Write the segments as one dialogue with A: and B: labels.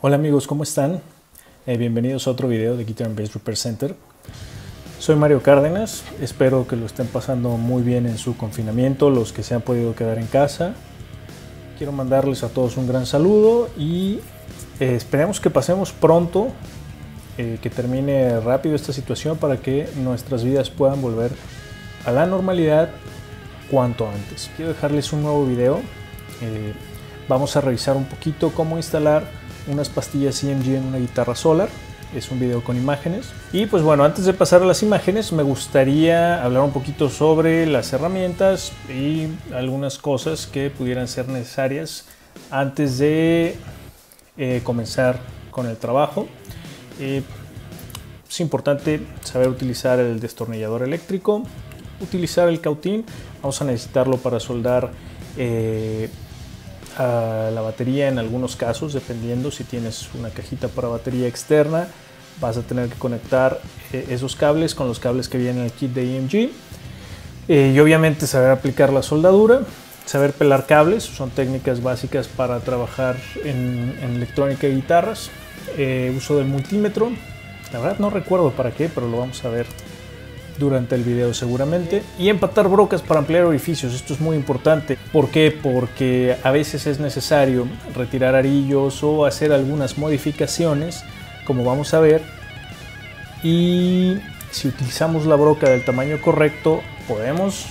A: Hola amigos, ¿cómo están? Bienvenidos a otro video de Guitar and Bass Repair Center. Soy Mario Cárdenas, espero que lo estén pasando muy bien en su confinamiento, los que se han podido quedar en casa. Quiero mandarles a todos un gran saludo y esperemos que pasemos pronto, que termine rápido esta situación para que nuestras vidas puedan volver a la normalidad cuanto antes. Quiero dejarles un nuevo video. Vamos a revisar un poquito cómo instalar unas pastillas EMG en una guitarra Solar. Es un video con imágenes. Y pues bueno, antes de pasar a las imágenes me gustaría hablar un poquito sobre las herramientas y algunas cosas que pudieran ser necesarias antes de comenzar con el trabajo. Es importante saber utilizar el destornillador eléctrico, utilizar el cautín. Vamos a necesitarlo para soldar a la batería en algunos casos, dependiendo. Si tienes una cajita para batería externa, vas a tener que conectar esos cables con los cables que vienen en el kit de EMG, y obviamente saber aplicar la soldadura, saber pelar cables. Son técnicas básicas para trabajar en electrónica y guitarras. Uso del multímetro, la verdad no recuerdo para qué, pero lo vamos a ver durante el video seguramente. Y empatar brocas para ampliar orificios. Esto es muy importante. ¿Por qué? Porque a veces es necesario retirar arillos o hacer algunas modificaciones, como vamos a ver, y si utilizamos la broca del tamaño correcto podemos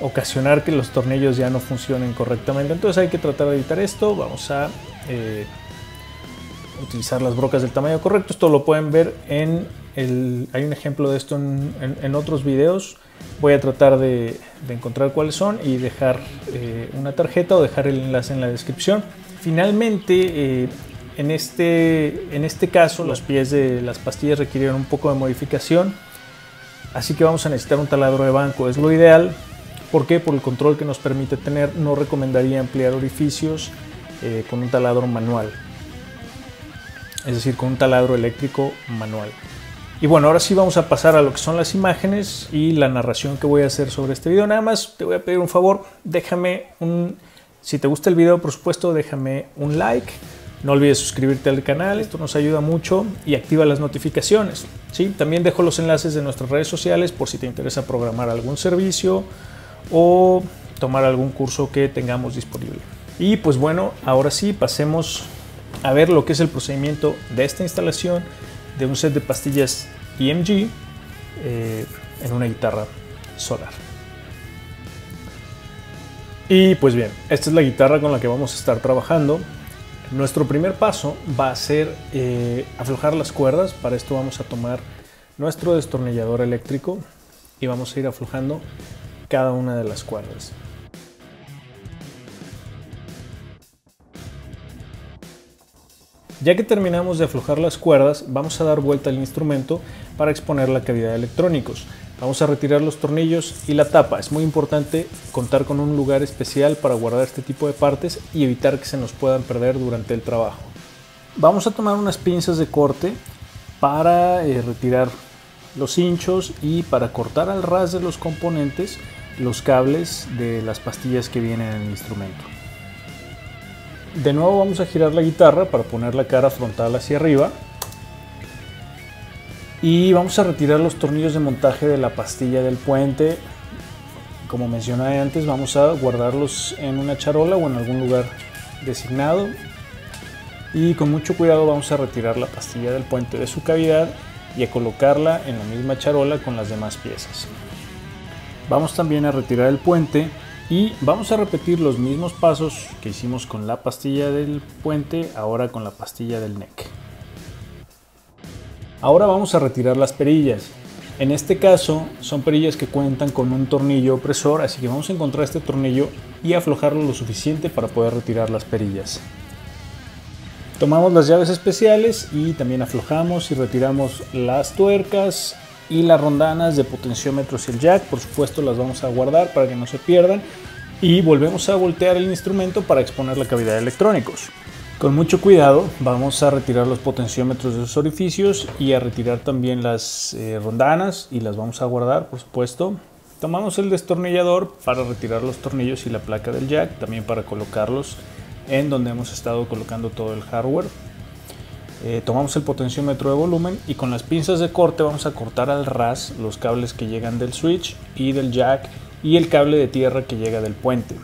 A: ocasionar que los tornillos ya no funcionen correctamente. Entonces hay que tratar de evitar esto. Vamos a utilizar las brocas del tamaño correcto. Esto lo pueden ver hay un ejemplo de esto en otros videos. Voy a tratar de encontrar cuáles son y dejar una tarjeta o dejar el enlace en la descripción. Finalmente, en este caso, los pies de las pastillas requirieron un poco de modificación, así que vamos a necesitar un taladro de banco. Es lo ideal. ¿Por qué? Por el control que nos permite tener. No recomendaría ampliar orificios con un taladro manual, es decir, con un taladro eléctrico manual. Y bueno, ahora sí vamos a pasar a lo que son las imágenes y la narración que voy a hacer sobre este video. Nada más te voy a pedir un favor, si te gusta el video, por supuesto, déjame un like. No olvides suscribirte al canal, esto nos ayuda mucho, y activa las notificaciones. ¿Sí? También dejo los enlaces de nuestras redes sociales por si te interesa programar algún servicio o tomar algún curso que tengamos disponible. Y pues bueno, ahora sí pasemos a ver lo que es el procedimiento de esta instalación de un set de pastillas EMG en una guitarra Solar. Y pues bien, esta es la guitarra con la que vamos a estar trabajando. Nuestro primer paso va a ser aflojar las cuerdas. Para esto vamos a tomar nuestro destornillador eléctrico y vamos a ir aflojando cada una de las cuerdas. Ya que terminamos de aflojar las cuerdas, vamos a dar vuelta al instrumento para exponer la cavidad de electrónicos. Vamos a retirar los tornillos y la tapa. Es muy importante contar con un lugar especial para guardar este tipo de partes y evitar que se nos puedan perder durante el trabajo. Vamos a tomar unas pinzas de corte para retirar los hinchos y para cortar al ras de los componentes los cables de las pastillas que vienen en el instrumento. De nuevo vamos a girar la guitarra para poner la cara frontal hacia arriba y vamos a retirar los tornillos de montaje de la pastilla del puente. Como mencioné antes, vamos a guardarlos en una charola o en algún lugar designado, y con mucho cuidado vamos a retirar la pastilla del puente de su cavidad y a colocarla en la misma charola con las demás piezas. Vamos también a retirar el puente y vamos a repetir los mismos pasos que hicimos con la pastilla del puente, ahora con la pastilla del neck. Ahora vamos a retirar las perillas. En este caso son perillas que cuentan con un tornillo opresor, así que vamos a encontrar este tornillo y aflojarlo lo suficiente para poder retirar las perillas. Tomamos las llaves especiales y también aflojamos y retiramos las tuercas y las rondanas de potenciómetros y el jack. Por supuesto las vamos a guardar para que no se pierdan, y volvemos a voltear el instrumento para exponer la cavidad de electrónicos. Con mucho cuidado vamos a retirar los potenciómetros de los orificios y a retirar también las rondanas, y las vamos a guardar, por supuesto. Tomamos el destornillador para retirar los tornillos y la placa del jack, también para colocarlos en donde hemos estado colocando todo el hardware. Tomamos el potenciómetro de volumen y con las pinzas de corte vamos a cortar al ras los cables que llegan del switch y del jack y el cable de tierra que llega del puente.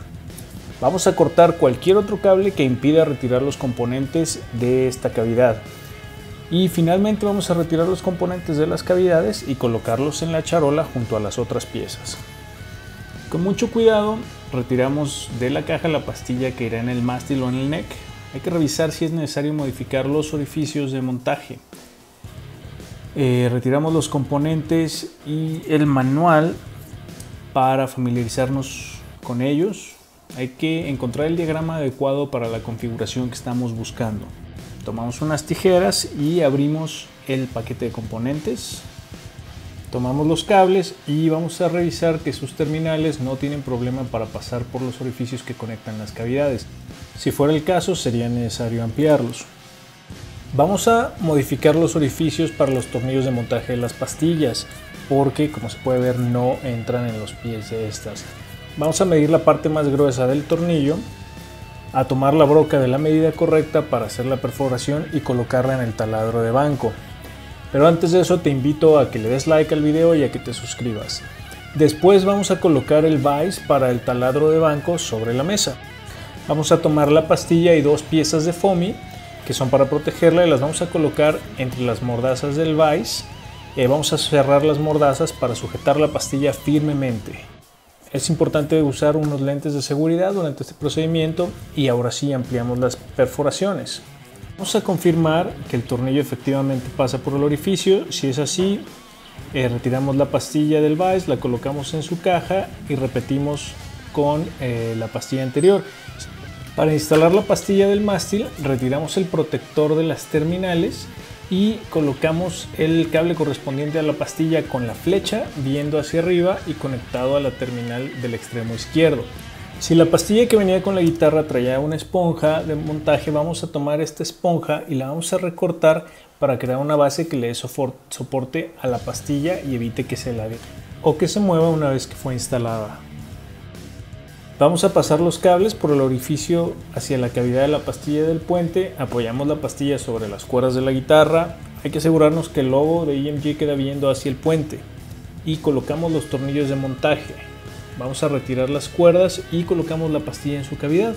A: Vamos a cortar cualquier otro cable que impida retirar los componentes de esta cavidad. Y finalmente vamos a retirar los componentes de las cavidades y colocarlos en la charola junto a las otras piezas. Con mucho cuidado retiramos de la caja la pastilla que irá en el mástil o en el neck. Hay que revisar si es necesario modificar los orificios de montaje. Retiramos los componentes y el manual para familiarizarnos con ellos. Hay que encontrar el diagrama adecuado para la configuración que estamos buscando. Tomamos unas tijeras y abrimos el paquete de componentes. Tomamos los cables y vamos a revisar que sus terminales no tienen problema para pasar por los orificios que conectan las cavidades. Si fuera el caso, sería necesario ampliarlos. Vamos a modificar los orificios para los tornillos de montaje de las pastillas, porque como se puede ver no entran en los pies de estas. Vamos a medir la parte más gruesa del tornillo, a tomar la broca de la medida correcta para hacer la perforación y colocarla en el taladro de banco. Pero antes de eso te invito a que le des like al video y a que te suscribas. Después vamos a colocar el vise para el taladro de banco sobre la mesa. Vamos a tomar la pastilla y dos piezas de foamy que son para protegerla y las vamos a colocar entre las mordazas del vise. Vamos a cerrar las mordazas para sujetar la pastilla firmemente. Es importante usar unos lentes de seguridad durante este procedimiento y ahora sí ampliamos las perforaciones. Vamos a confirmar que el tornillo efectivamente pasa por el orificio. Si es así, retiramos la pastilla del vise, la colocamos en su caja y repetimos con la pastilla anterior. Para instalar la pastilla del mástil, retiramos el protector de las terminales y colocamos el cable correspondiente a la pastilla con la flecha viendo hacia arriba y conectado a la terminal del extremo izquierdo. Si la pastilla que venía con la guitarra traía una esponja de montaje, vamos a tomar esta esponja y la vamos a recortar para crear una base que le dé soporte a la pastilla y evite que se lave o que se mueva una vez que fue instalada. Vamos a pasar los cables por el orificio hacia la cavidad de la pastilla del puente, apoyamos la pastilla sobre las cuerdas de la guitarra, hay que asegurarnos que el logo de EMG queda viendo hacia el puente y colocamos los tornillos de montaje. Vamos a retirar las cuerdas y colocamos la pastilla en su cavidad.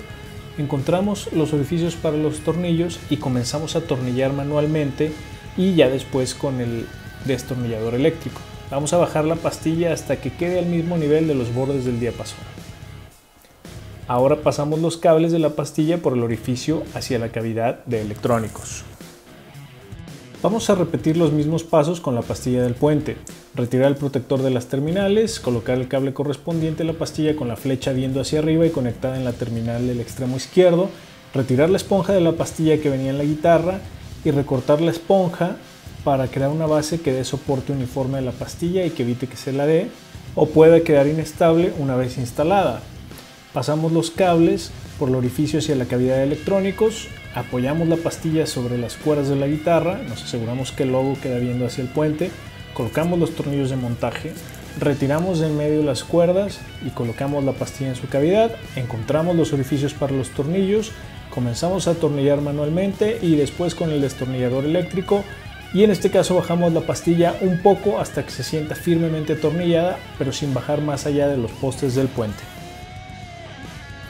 A: Encontramos los orificios para los tornillos y comenzamos a atornillar manualmente y ya después con el destornillador eléctrico. Vamos a bajar la pastilla hasta que quede al mismo nivel de los bordes del diapasón. Ahora pasamos los cables de la pastilla por el orificio hacia la cavidad de electrónicos. Vamos a repetir los mismos pasos con la pastilla del puente. Retirar el protector de las terminales, colocar el cable correspondiente a la pastilla con la flecha viendo hacia arriba y conectada en la terminal del extremo izquierdo, retirar la esponja de la pastilla que venía en la guitarra y recortar la esponja para crear una base que dé soporte uniforme a la pastilla y que evite que se la dé o pueda quedar inestable una vez instalada. Pasamos los cables por el orificio hacia la cavidad de electrónicos, apoyamos la pastilla sobre las cuerdas de la guitarra, nos aseguramos que el logo queda viendo hacia el puente, colocamos los tornillos de montaje, retiramos de en medio las cuerdas y colocamos la pastilla en su cavidad, encontramos los orificios para los tornillos, comenzamos a atornillar manualmente y después con el destornillador eléctrico y en este caso bajamos la pastilla un poco hasta que se sienta firmemente atornillada, pero sin bajar más allá de los postes del puente.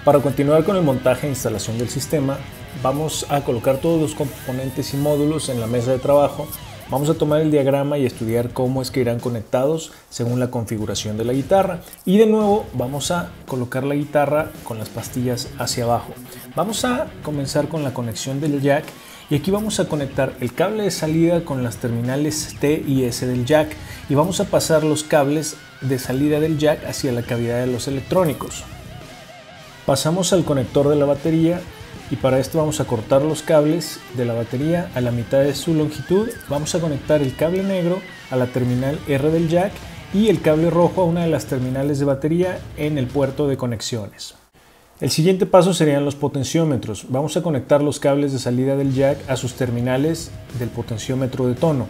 A: Para continuar con el montaje e instalación del sistema, vamos a colocar todos los componentes y módulos en la mesa de trabajo. Vamos a tomar el diagrama y estudiar cómo es que irán conectados según la configuración de la guitarra. Y de nuevo vamos a colocar la guitarra con las pastillas hacia abajo. Vamos a comenzar con la conexión del jack y aquí vamos a conectar el cable de salida con las terminales T y S del jack y vamos a pasar los cables de salida del jack hacia la cavidad de los electrónicos. Pasamos al conector de la batería y para esto vamos a cortar los cables de la batería a la mitad de su longitud. Vamos a conectar el cable negro a la terminal R del jack y el cable rojo a una de las terminales de batería en el puerto de conexiones. El siguiente paso serían los potenciómetros. Vamos a conectar los cables de salida del jack a sus terminales del potenciómetro de tono.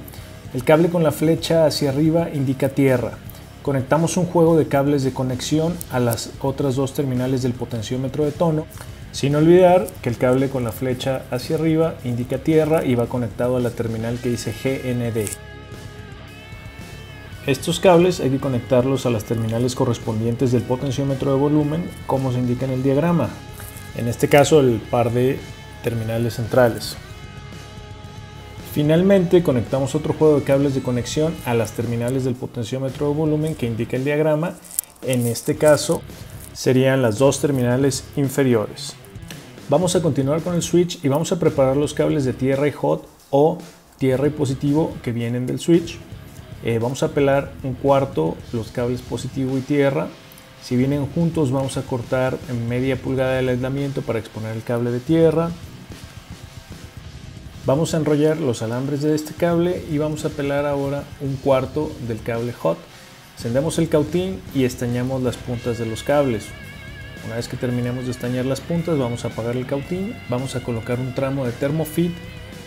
A: El cable con la flecha hacia arriba indica tierra. Conectamos un juego de cables de conexión a las otras dos terminales del potenciómetro de tono. Sin olvidar que el cable con la flecha hacia arriba indica tierra y va conectado a la terminal que dice GND. Estos cables hay que conectarlos a las terminales correspondientes del potenciómetro de volumen, como se indica en el diagrama. En este caso, el par de terminales centrales. Finalmente, conectamos otro juego de cables de conexión a las terminales del potenciómetro de volumen que indica el diagrama. En este caso, serían las dos terminales inferiores. Vamos a continuar con el switch y vamos a preparar los cables de tierra y hot o tierra y positivo que vienen del switch. Vamos a pelar un cuarto los cables positivo y tierra. Si vienen juntos, vamos a cortar en media pulgada el aislamiento para exponer el cable de tierra. Vamos a enrollar los alambres de este cable y vamos a pelar ahora un cuarto del cable hot. Encendemos el cautín y estañamos las puntas de los cables. Una vez que terminemos de estañar las puntas, vamos a apagar el cautín. Vamos a colocar un tramo de Thermofit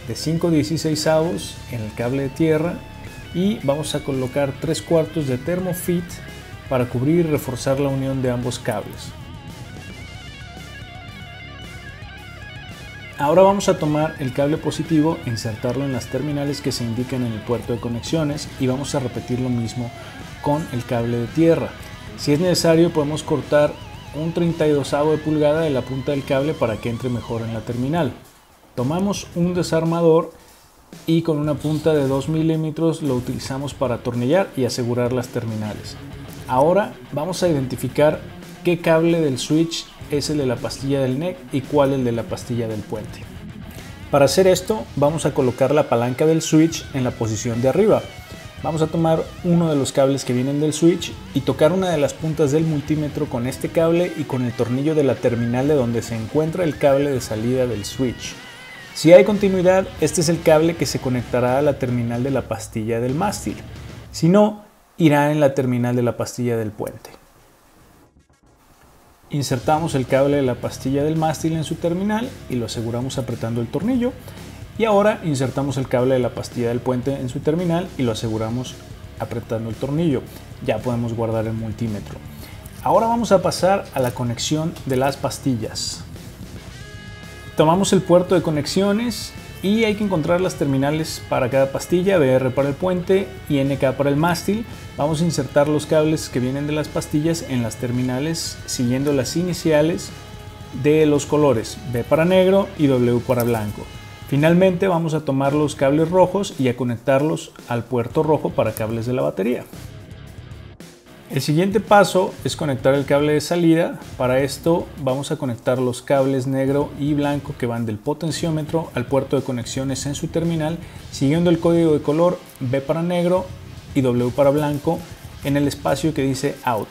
A: de 5/16 en el cable de tierra. Y vamos a colocar 3/4 de Thermofit para cubrir y reforzar la unión de ambos cables. Ahora vamos a tomar el cable positivo e insertarlo en las terminales que se indican en el puerto de conexiones y vamos a repetir lo mismo con el cable de tierra. Si es necesario, podemos cortar un 32avo de pulgada de la punta del cable para que entre mejor en la terminal. Tomamos un desarmador y con una punta de 2 milímetros lo utilizamos para atornillar y asegurar las terminales. Ahora vamos a identificar qué cable del switch es el de la pastilla del NEC y cuál el de la pastilla del puente. Para hacer esto, vamos a colocar la palanca del switch en la posición de arriba. Vamos a tomar uno de los cables que vienen del switch y tocar una de las puntas del multímetro con este cable y con el tornillo de la terminal de donde se encuentra el cable de salida del switch. Si hay continuidad, este es el cable que se conectará a la terminal de la pastilla del mástil. Si no, irá en la terminal de la pastilla del puente. Insertamos el cable de la pastilla del mástil en su terminal y lo aseguramos apretando el tornillo. Y ahora insertamos el cable de la pastilla del puente en su terminal y lo aseguramos apretando el tornillo. Ya podemos guardar el multímetro. Ahora vamos a pasar a la conexión de las pastillas. Tomamos el puerto de conexiones y hay que encontrar las terminales para cada pastilla, BR para el puente y NK para el mástil. Vamos a insertar los cables que vienen de las pastillas en las terminales siguiendo las iniciales de los colores B para negro y W para blanco. Finalmente vamos a tomar los cables rojos y a conectarlos al puerto rojo para cables de la batería. El siguiente paso es conectar el cable de salida. Para esto vamos a conectar los cables negro y blanco que van del potenciómetro al puerto de conexiones en su terminal, siguiendo el código de color B para negro y W para blanco en el espacio que dice Out.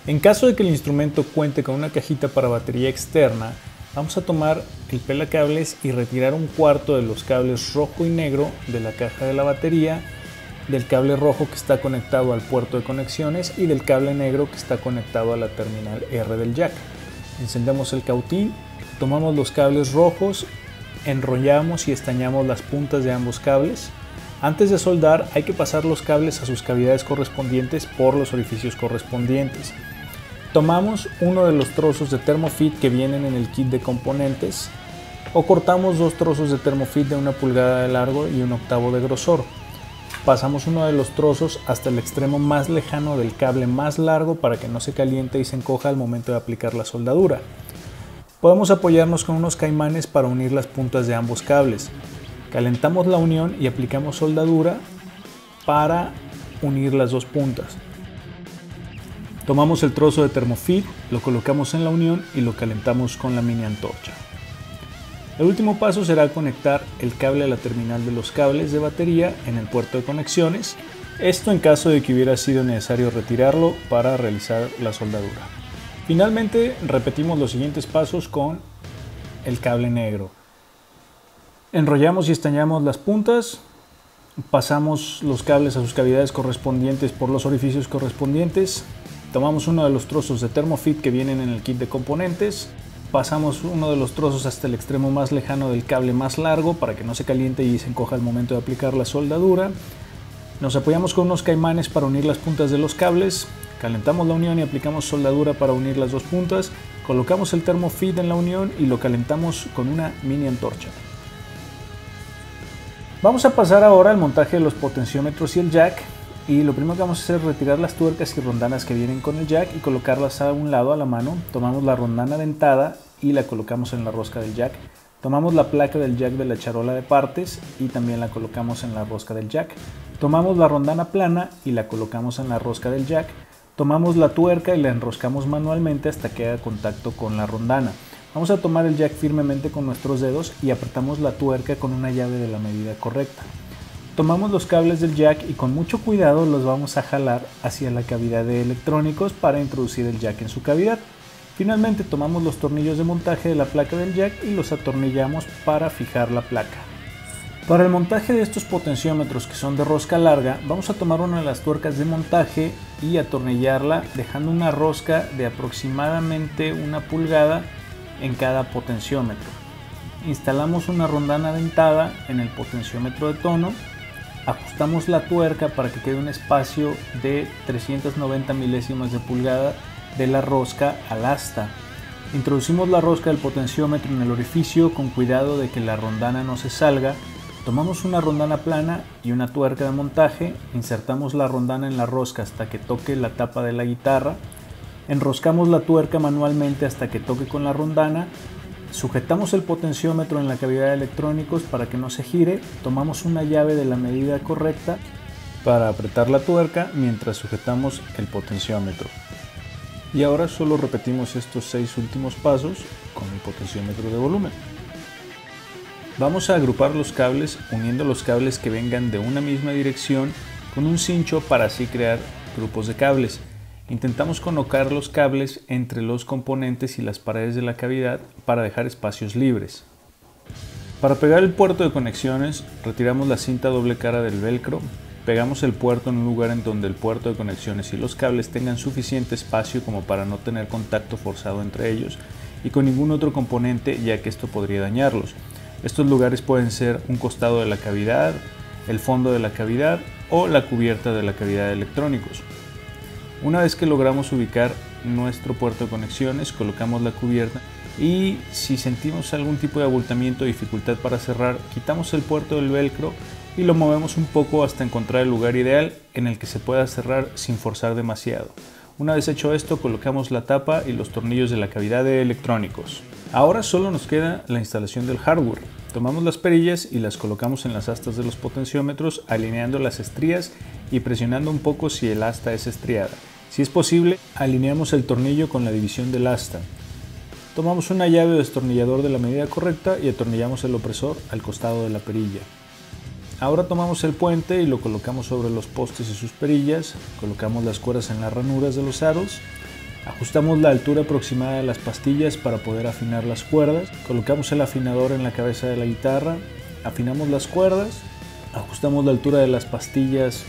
A: En caso de que el instrumento cuente con una cajita para batería externa, vamos a tomar el pelacables y retirar un cuarto de los cables rojo y negro de la caja de la batería, del cable rojo que está conectado al puerto de conexiones y del cable negro que está conectado a la terminal R del jack. Encendemos el cautín, tomamos los cables rojos, enrollamos y estañamos las puntas de ambos cables. Antes de soldar hay que pasar los cables a sus cavidades correspondientes por los orificios correspondientes. Tomamos uno de los trozos de Thermofit que vienen en el kit de componentes o cortamos dos trozos de Thermofit de 1 pulgada de largo y 1/8 de grosor. Pasamos uno de los trozos hasta el extremo más lejano del cable más largo para que no se caliente y se encoja al momento de aplicar la soldadura. Podemos apoyarnos con unos caimanes para unir las puntas de ambos cables. Calentamos la unión y aplicamos soldadura para unir las dos puntas. Tomamos el trozo de Thermofit, lo colocamos en la unión y lo calentamos con la mini antorcha. El último paso será conectar el cable a la terminal de los cables de batería en el puerto de conexiones. Esto en caso de que hubiera sido necesario retirarlo para realizar la soldadura. Finalmente repetimos los siguientes pasos con el cable negro. Enrollamos y estañamos las puntas, pasamos los cables a sus cavidades correspondientes por los orificios correspondientes, tomamos uno de los trozos de Thermofit que vienen en el kit de componentes, pasamos uno de los trozos hasta el extremo más lejano del cable más largo para que no se caliente y se encoja al momento de aplicar la soldadura. Nos apoyamos con unos caimanes para unir las puntas de los cables, Calentamos la unión y aplicamos soldadura para unir las dos puntas. Colocamos el termofeed en la unión y lo calentamos con una mini antorcha. Vamos a pasar ahora al montaje de los potenciómetros y el jack. Y lo primero que vamos a hacer es retirar las tuercas y rondanas que vienen con el jack y colocarlas a un lado a la mano. Tomamos la rondana dentada y la colocamos en la rosca del jack. Tomamos la placa del jack de la charola de partes y también la colocamos en la rosca del jack. Tomamos la rondana plana y la colocamos en la rosca del jack. Tomamos la tuerca y la enroscamos manualmente hasta que haga contacto con la rondana. Vamos a tomar el jack firmemente con nuestros dedos y apretamos la tuerca con una llave de la medida correcta. Tomamos los cables del jack y con mucho cuidado los vamos a jalar hacia la cavidad de electrónicos para introducir el jack en su cavidad. Finalmente tomamos los tornillos de montaje de la placa del jack y los atornillamos para fijar la placa. Para el montaje de estos potenciómetros que son de rosca larga, vamos a tomar una de las tuercas de montaje y atornillarla dejando una rosca de aproximadamente 1 pulgada en cada potenciómetro. Instalamos una rondana dentada en el potenciómetro de tono. Ajustamos la tuerca para que quede un espacio de 390 milésimas de pulgada de la rosca al asta. Introducimos la rosca del potenciómetro en el orificio con cuidado de que la rondana no se salga. Tomamos una rondana plana y una tuerca de montaje, insertamos la rondana en la rosca hasta que toque la tapa de la guitarra, enroscamos la tuerca manualmente hasta que toque con la rondana. Sujetamos el potenciómetro en la cavidad de electrónicos para que no se gire, tomamos una llave de la medida correcta para apretar la tuerca mientras sujetamos el potenciómetro. Y ahora solo repetimos estos 6 últimos pasos con el potenciómetro de volumen. Vamos a agrupar los cables uniendo los cables que vengan de una misma dirección con un cincho para así crear grupos de cables. Intentamos colocar los cables entre los componentes y las paredes de la cavidad para dejar espacios libres. Para pegar el puerto de conexiones, retiramos la cinta doble cara del velcro, pegamos el puerto en un lugar en donde el puerto de conexiones y los cables tengan suficiente espacio como para no tener contacto forzado entre ellos y con ningún otro componente, ya que esto podría dañarlos. Estos lugares pueden ser un costado de la cavidad, el fondo de la cavidad o la cubierta de la cavidad de electrónicos. Una vez que logramos ubicar nuestro puerto de conexiones, colocamos la cubierta y si sentimos algún tipo de abultamiento o dificultad para cerrar, quitamos el puerto del velcro y lo movemos un poco hasta encontrar el lugar ideal en el que se pueda cerrar sin forzar demasiado. Una vez hecho esto, colocamos la tapa y los tornillos de la cavidad de electrónicos. Ahora solo nos queda la instalación del hardware. Tomamos las perillas y las colocamos en las astas de los potenciómetros, alineando las estrías y presionando un poco si el asta es estriada. Si es posible, alineamos el tornillo con la división del asta. Tomamos una llave o destornillador de la medida correcta y atornillamos el opresor al costado de la perilla. Ahora tomamos el puente y lo colocamos sobre los postes y sus perillas, colocamos las cuerdas en las ranuras de los aros, ajustamos la altura aproximada de las pastillas para poder afinar las cuerdas, colocamos el afinador en la cabeza de la guitarra, afinamos las cuerdas, ajustamos la altura de las pastillas,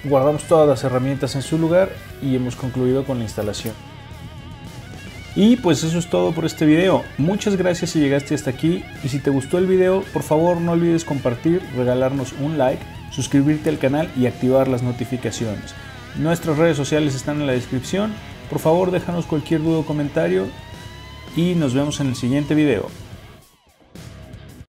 A: guardamos todas las herramientas en su lugar y hemos concluido con la instalación. Y pues eso es todo por este video. Muchas gracias si llegaste hasta aquí y si te gustó el video, por favor no olvides compartir, regalarnos un like, suscribirte al canal y activar las notificaciones. Nuestras redes sociales están en la descripción. Por favor déjanos cualquier duda o comentario y nos vemos en el siguiente video.